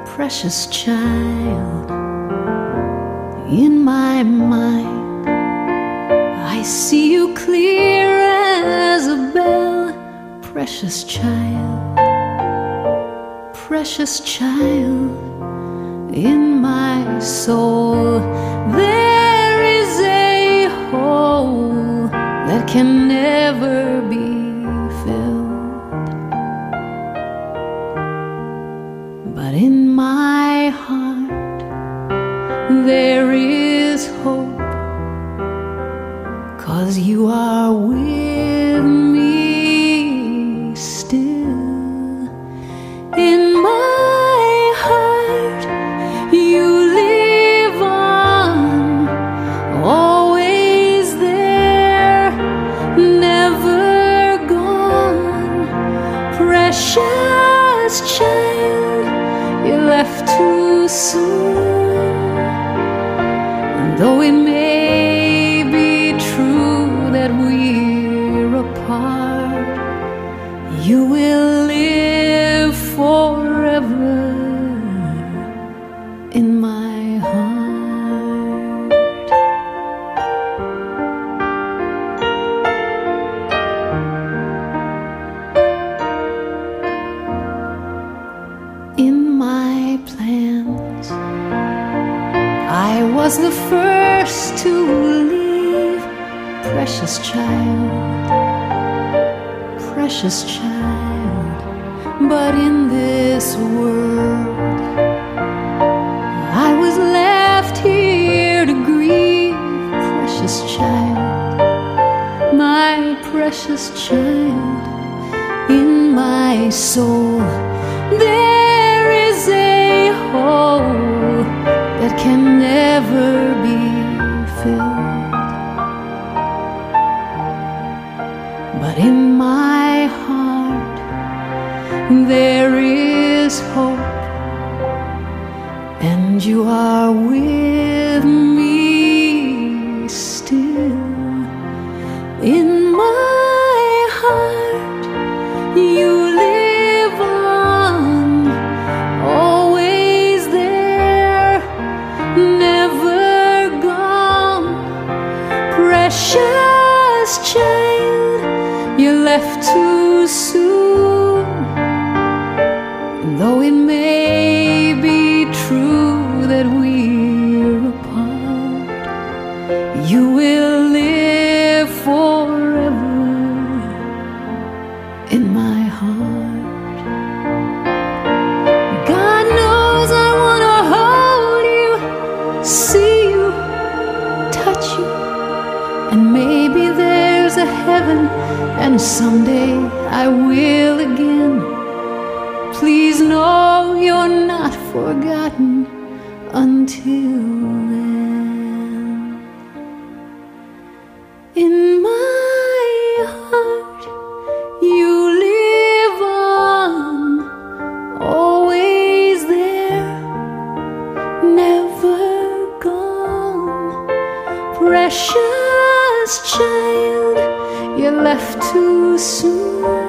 precious child, in my mind I see you clear as a bell. Precious child, in my soul there is a hole that can never be filled. But in my heart there is hope, 'cause you are with me still. In my heart you live on, always there, never gone. Precious child, you left too soon. And though it may be true that we're apart, you will live forever in my heart. In my plans, I was the first to leave. Precious child, but in this world I was left here to grieve. Precious child, my precious child, in my soul there is a hole that can never be filled. But in my heart there is hope, and you are with me still. In my heart you live on, always there, never gone. Precious child, you left too soon. Though it may be true that we're apart, you will live forever in my heart. God knows I want to hold you, see you, touch you, and maybe there's a heaven, and someday I will again. Please know you're not forgotten until then. In my heart you live on, always there, never gone. Precious child, you left too soon.